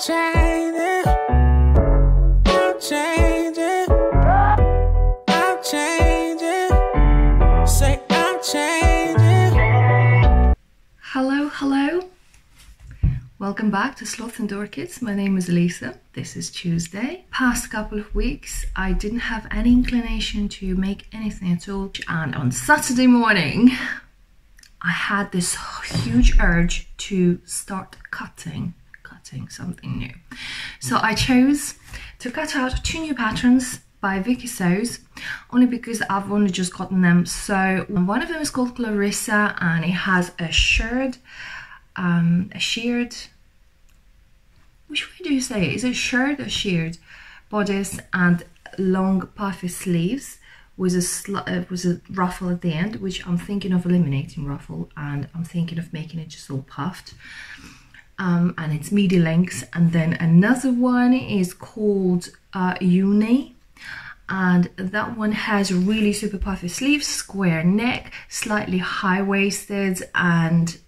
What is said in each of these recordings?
changing, I'm changing, I'm changing, say I'm changing. Hello, hello. Welcome back to Sloth and Orchids. My name is Alisa. This is Tuesday. Past couple of weeks, I didn't have any inclination to make anything at all. And on Saturday morning, I had this huge urge to start cutting something new. So I chose to cut out 2 new patterns by Vikisews, only because I've only just gotten them. So one of them is called Alisa, and it has a sheared, which way do you say it? Is it sheared or sheared bodice and long puffy sleeves with a ruffle at the end, which I'm thinking of eliminating ruffle, and I'm thinking of making it just all puffed. And it's midi lengths. And then another one is called Uni, and that one has really super puffy sleeves, square neck, slightly high-waisted, and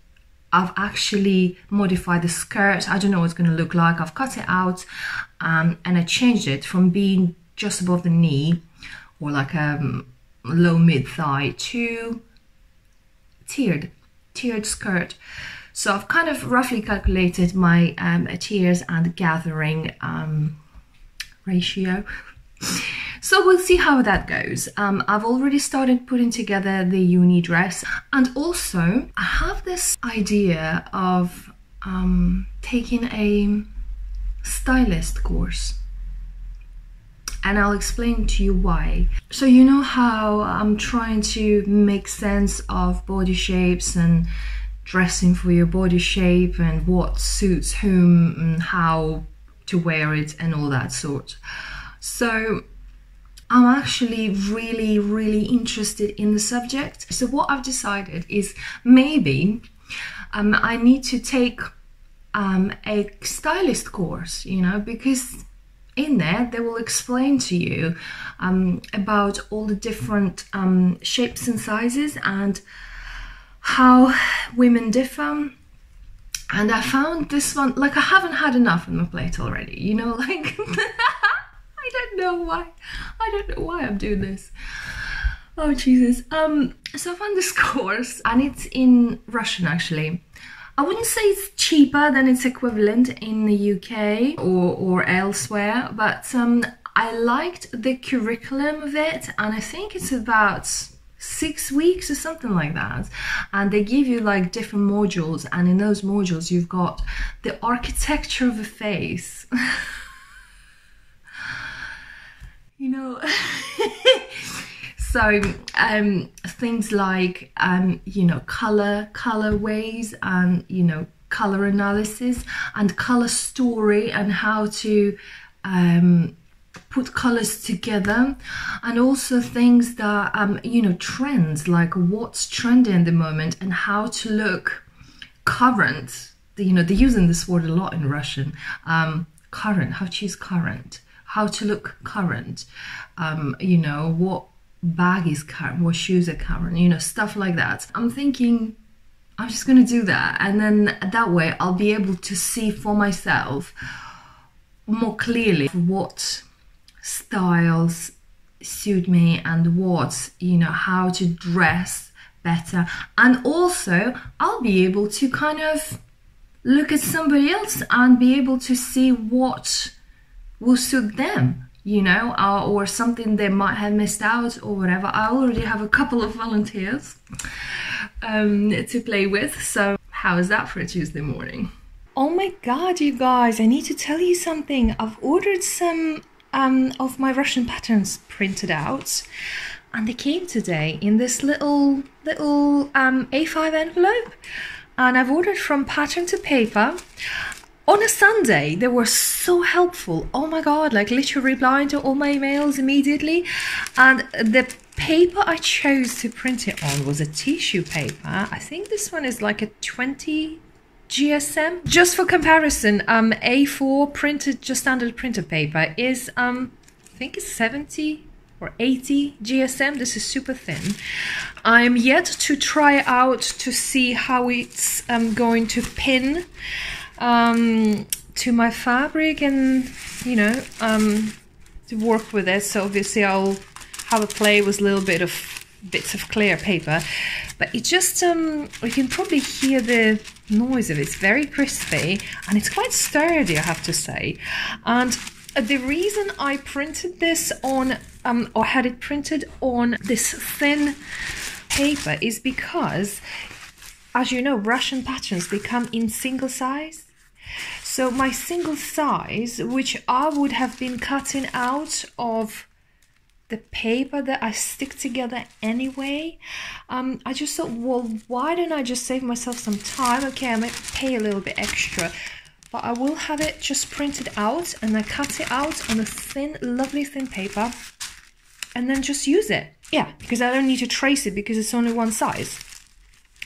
I've actually modified the skirt. I don't know what it's going to look like. I've cut it out and I changed it from being just above the knee or like a low mid-thigh to tiered skirt. So I've kind of roughly calculated my tiers and gathering ratio. So we'll see how that goes. I've already started putting together the uni dress, and also I have this idea of taking a stylist course, and I'll explain to you why. So you know how I'm trying to make sense of body shapes and dressing for your body shape and what suits whom and how to wear it and all that sort. So I'm actually really interested in the subject. So what I've decided is maybe I need to take a stylist course, you know, because in there they will explain to you about all the different shapes and sizes and how women differ. And I found this one, like, I haven't had enough on my plate already, you know, like I don't know why I'm doing this. Oh Jesus. So I found this course, and it's in Russian actually. I wouldn't say it's cheaper than its equivalent in the UK or elsewhere, but I liked the curriculum of it, and I think it's about 6 weeks or something like that, and they give you like different modules, and in those modules you've got the architecture of a face. You know, so things like you know, colorways, and you know, color analysis and color story, and how to put colors together, and also things that you know, trends, like what's trending at the moment and how to look current. You know, they're using this word a lot in Russian. Current, how to use current, how to look current, you know, what bag is current, what shoes are current, you know, stuff like that. I'm thinking I'm just gonna do that, and then that way I'll be able to see for myself more clearly what styles suit me and what, you know, how to dress better. And also I'll be able to kind of look at somebody else and be able to see what will suit them, you know, or something they might have missed out or whatever. I already have a couple of volunteers to play with, so how is that for a Tuesday morning? Oh my god, you guys, I need to tell you something. I've ordered some of my Russian patterns printed out, and they came today in this little A5 envelope, and I've ordered from pattern to paper. On a Sunday, they were so helpful. Oh my god, like literally replying to all my emails immediately. And the paper I chose to print it on was a tissue paper. I think this one is like a 20 GSM. Just for comparison, A4 printed, just standard printer paper is, I think it's 70 or 80 GSM. This is super thin. I'm yet to try out to see how it's going to pin to my fabric and, you know, to work with it. So obviously I'll have a play with a little bit of bits of clear paper, but it just, you can probably hear the noise of it. It's very crispy and it's quite sturdy, I have to say. And the reason I printed this on, or had it printed on this thin paper is because, as you know, Russian patterns, they come in single size. So my single size, which I would have been cutting out of the paper that I stick together anyway, I just thought, well, why don't I just save myself some time? Okay, I might pay a little bit extra, but I will have it just printed out, and I cut it out on a thin, lovely thin paper, and then just use it. Yeah, because I don't need to trace it because it's only one size.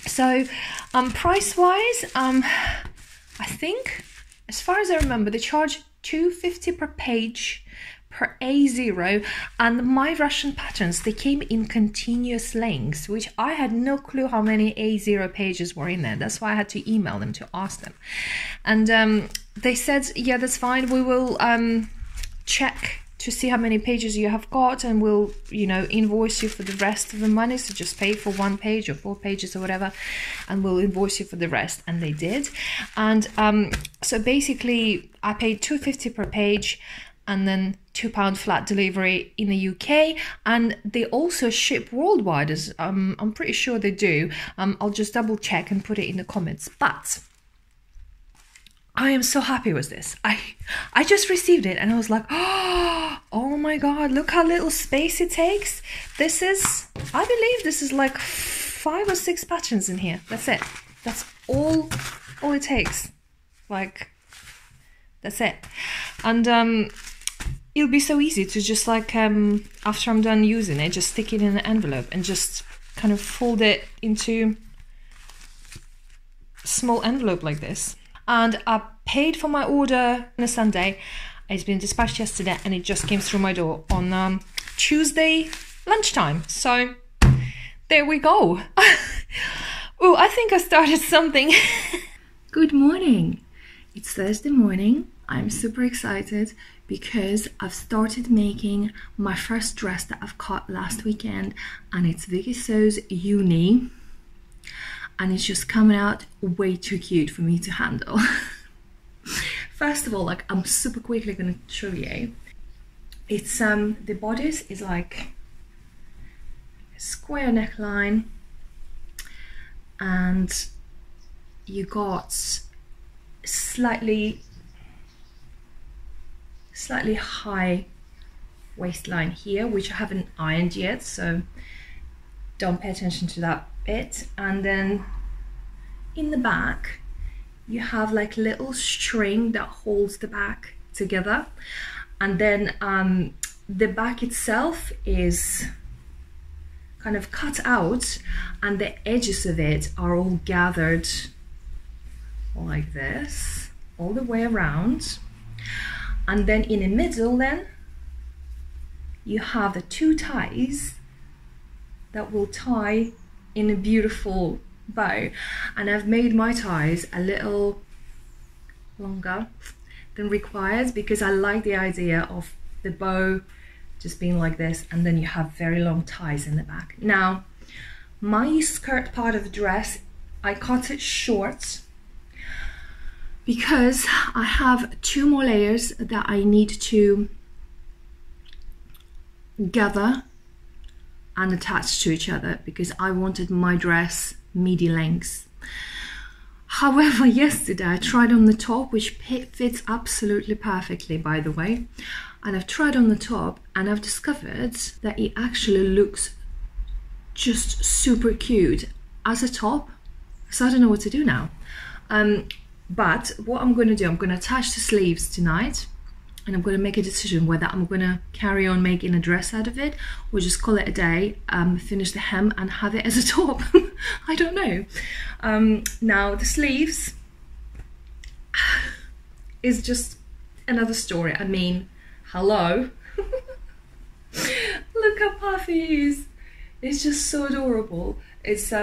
So price-wise, I think, as far as I remember, they charge $2.50 per page per A0, and my Russian patterns, they came in continuous lengths, which I had no clue how many A0 pages were in there. That's why I had to email them to ask them. And they said, yeah, that's fine, we will check to see how many pages you have got, and we'll, you know, invoice you for the rest of the money. So just pay for 1 page or 4 pages or whatever, and we'll invoice you for the rest. And they did. And so basically I paid $2.50 per page, and then £2 flat delivery in the UK, and they also ship worldwide, as I'm pretty sure they do. I'll just double check and put it in the comments. But I am so happy with this. I just received it and I was like, oh my god, look how little space it takes. This is, I believe this is like 5 or 6 patterns in here. That's it. That's all it takes. Like, that's it. And it'll be so easy to just like, after I'm done using it, just stick it in an envelope and just kind of fold it into a small envelope like this. And I paid for my order on a Sunday. It's been dispatched yesterday, and it just came through my door on Tuesday lunchtime. So there we go. Oh, I think I started something. Good morning. It's Thursday morning. I'm super excited because I've started making my first dress that I've cut last weekend, and it's Vikisews Uni. And it's just coming out way too cute for me to handle. First of all, like, I'm super quickly gonna show you. It's the bodice is like a square neckline, and you got slightly high waistline here, which I haven't ironed yet, so don't pay attention to that bit. And then in the back you have like little string that holds the back together, and then the back itself is kind of cut out, and the edges of it are all gathered like this all the way around. And then in the middle, then you have the 2 ties that will tie in a beautiful bow. And I've made my ties a little longer than required because I like the idea of the bow just being like this, and then you have very long ties in the back. Now, my skirt part of the dress, I cut it short because I have 2 more layers that I need to gather and attach to each other because I wanted my dress midi length. However, yesterday I tried on the top, which fits absolutely perfectly, by the way, and I've tried on the top and I've discovered that it actually looks just super cute as a top. So I don't know what to do now. But what I'm going to do, I'm going to attach the sleeves tonight, and I'm going to make a decision whether I'm going to carry on making a dress out of it or just call it a day, finish the hem and have it as a top. I don't know. Now the sleeves is just another story. I mean, hello. Look how puffy he is. It's just so adorable. It's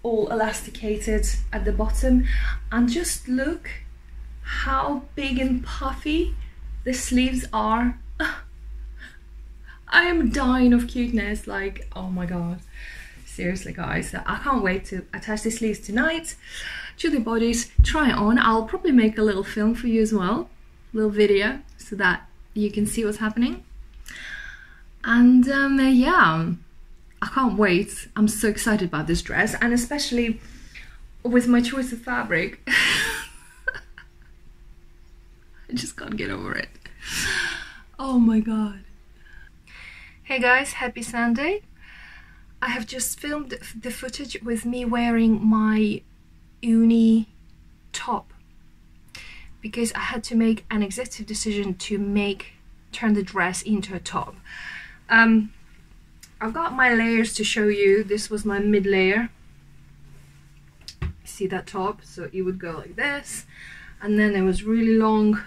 all elasticated at the bottom, and just look how big and puffy the sleeves are. I am dying of cuteness, like, oh my god. Seriously guys, I can't wait to attach the sleeves tonight to the bodies, try it on. I'll probably make a little film for you as well, little video, so that you can see what's happening. And yeah, I can't wait. I'm so excited about this dress, and especially with my choice of fabric. I just can't get over it. Oh my god. Hey guys, happy Sunday. I have just filmed the footage with me wearing my uni top because I had to make an executive decision to turn the dress into a top. I've got my layers to show you. This was my mid layer. See that top? So it would go like this, and then there was really long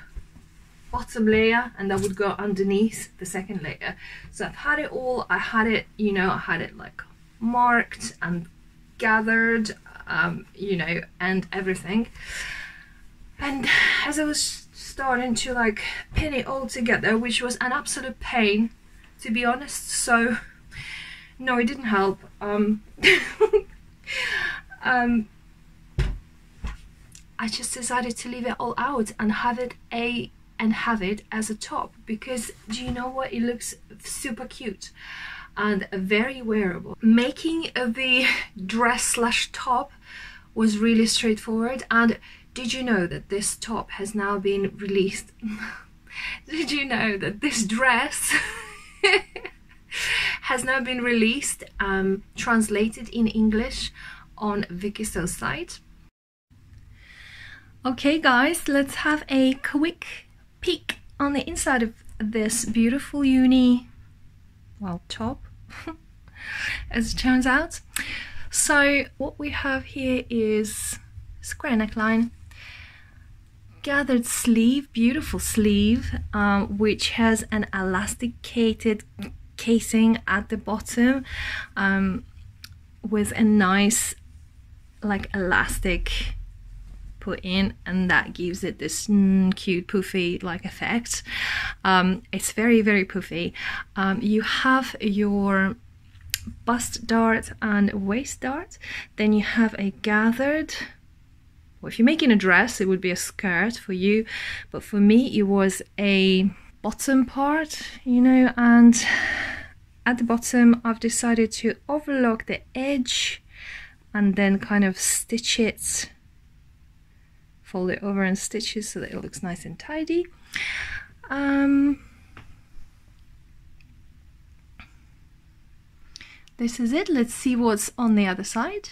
bottom layer, and that would go underneath the second layer. So I've had it all. I had it, you know, I had it like marked and gathered, you know, and everything. And as I was starting to like pin it all together, which was an absolute pain, to be honest, so no, it didn't help. I just decided to leave it all out and have it as a top, because do you know what, it looks super cute and very wearable. Making the dress slash top was really straightforward. And did you know that this top has now been released? Did you know that this dress has now been released, translated in English on Vikisews site? Okay guys, let's have a quick peek on the inside of this beautiful uni, well, top, as it turns out. So what we have here is square neckline, gathered sleeve, beautiful sleeve, which has an elasticated casing at the bottom, with a nice like elastic put in, and that gives it this cute puffy like effect. It's very, very puffy. You have your bust dart and waist dart, then you have a gathered, well, if you're making a dress it would be a skirt for you, but for me it was a bottom part, you know, and at the bottom I've decided to overlock the edge and then kind of stitch it, fold it over and stitch it so that it looks nice and tidy. This is it. Let's see what's on the other side.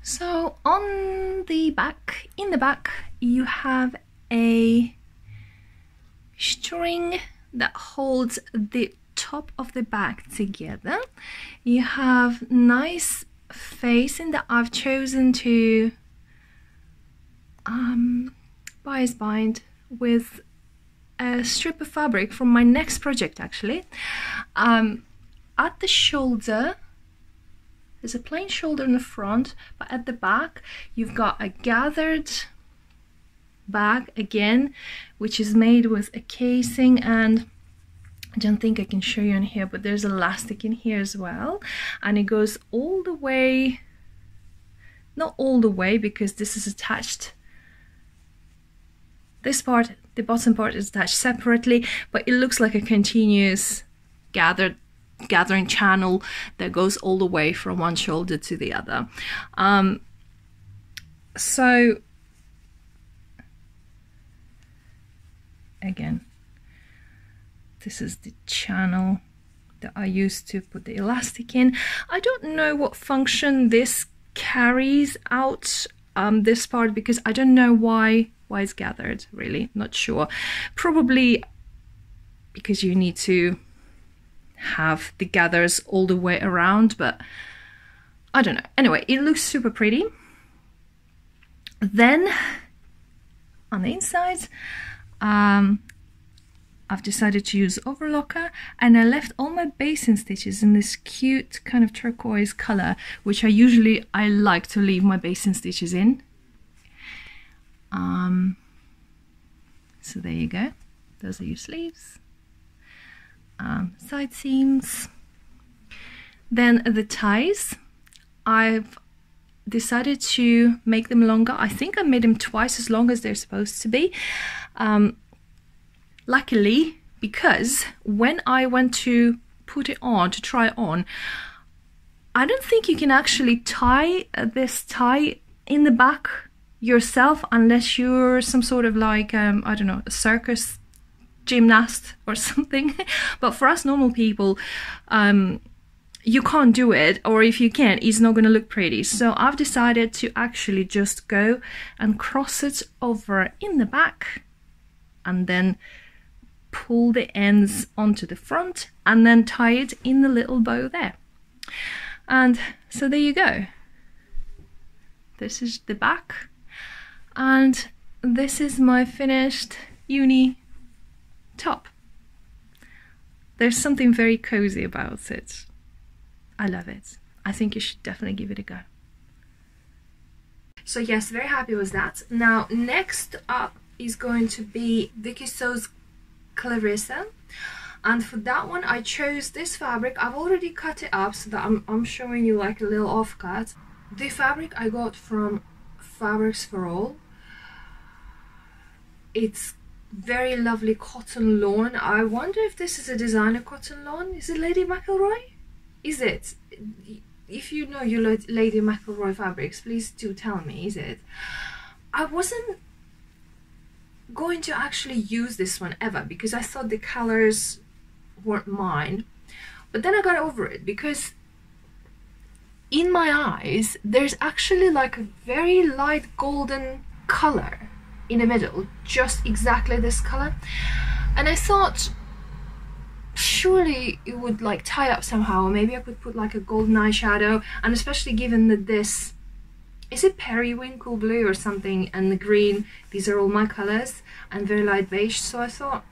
So on the back, in the back, you have a string that holds the top of the bag together. You have nice facing that I've chosen to bias bind with a strip of fabric from my next project, actually. At the shoulder, there's a plain shoulder in the front, but at the back you've got a gathered bag again, which is made with a casing, and I don't think I can show you in here, but there's elastic in here as well, and it goes all the way, not all the way because this is attached, this part, the bottom part is attached separately, but it looks like a continuous gathering channel that goes all the way from one shoulder to the other. So again, this is the channel that I used to put the elastic in. I don't know what function this carries out, this part, because I don't know why it's gathered, really, not sure. Probably because you need to have the gathers all the way around, but I don't know. Anyway, it looks super pretty. Then on the inside, I've decided to use overlocker, and I left all my basin stitches in this cute kind of turquoise color, which I like to leave my basin stitches in. there you go. Those are your sleeves. Side seams. Then the ties, I've decided to make them longer. I think I made them twice as long as they're supposed to be. Luckily, because when I went to put it on, to try it on, I don't think you can actually tie this tie in the back yourself unless you're some sort of like, I don't know, a circus gymnast or something. But for us normal people, you can't do it, or if you can, it's not going to look pretty. So I've decided to actually just go and cross it over in the back and then pull the ends onto the front and then tie it in the little bow there. And so there you go. This is the back, and this is my finished uni top. There's something very cozy about it. I love it. I think you should definitely give it a go. So yes, very happy with that. Now next up is going to be Vikisews Clarissa, and for that one I chose this fabric. I've already cut it up so that I'm showing you like a little offcut. The fabric I got from Fabrics for All. It's very lovely cotton lawn. I wonder if this is a designer cotton lawn. Is it Lady McElroy? Is it? If you know your Lady McElroy fabrics, please do tell me, is it? I wasn't going to actually use this one ever because I thought the colors weren't mine. But then I got over it because in my eyes, there's actually like a very light golden color in the middle, just exactly this color. And I thought, surely it would like tie up somehow. Maybe I could put like a golden eyeshadow, and especially given that this is it periwinkle blue or something, and the green, these are all my colors, and very light beige. So I thought,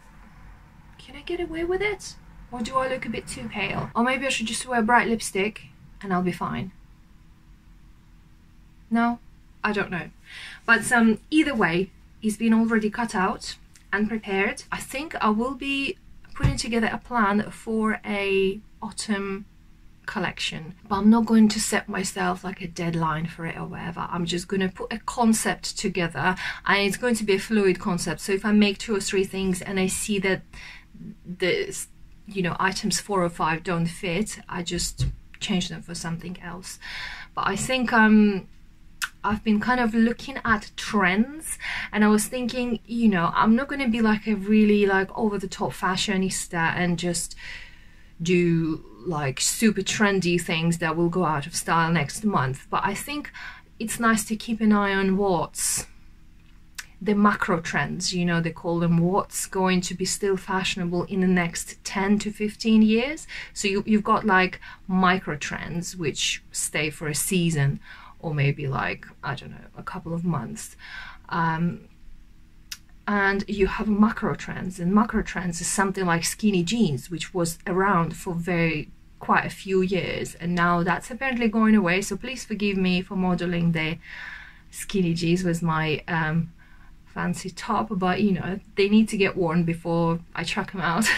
can I get away with it, or do I look a bit too pale? Or maybe I should just wear bright lipstick and I'll be fine. No, I don't know. But either way, it's been already cut out and prepared. I think I will be putting together a plan for a autumn collection, but I'm not going to set myself like a deadline for it or whatever. I'm just going to put a concept together, and it's going to be a fluid concept. So if I make 2 or 3 things and I see that the items 4 or 5 don't fit, I just change them for something else. But I think I've been kind of looking at trends, and I was thinking, I'm not going to be like a really like over-the-top fashionista and just do like super trendy things that will go out of style next month. But I think it's nice to keep an eye on what's the macro trends, they call them, what's going to be still fashionable in the next 10 to 15 years. So you've got like micro trends which stay for a season, or maybe like, I don't know, a couple of months. And you have macro trends, and macro trends is something like skinny jeans, which was around for quite a few years, and now that's apparently going away. So please forgive me for modeling the skinny jeans with my fancy top, but they need to get worn before I chuck them out.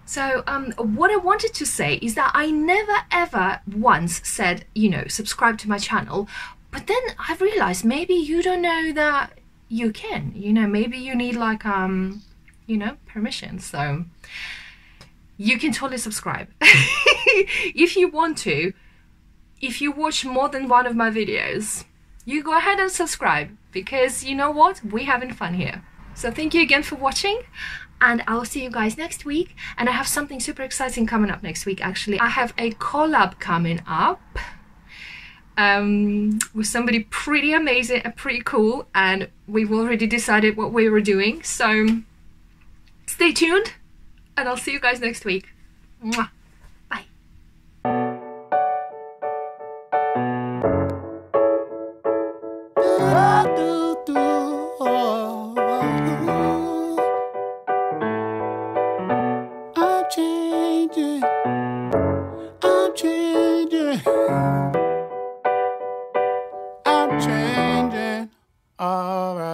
So what I wanted to say is that I never ever once said, subscribe to my channel, but then I've realized maybe you don't know that you can, maybe you need like permission. So you can totally subscribe if you want to. If you watch more than one of my videos, you go ahead and subscribe, because you know what, we're having fun here. So thank you again for watching, and I'll see you guys next week. And I have something super exciting coming up next week. Actually, I have a collab coming up with somebody pretty amazing and pretty cool, and we've already decided what we were doing. So stay tuned, and I'll see you guys next week. Mwah. Bye. I'm changing, alright.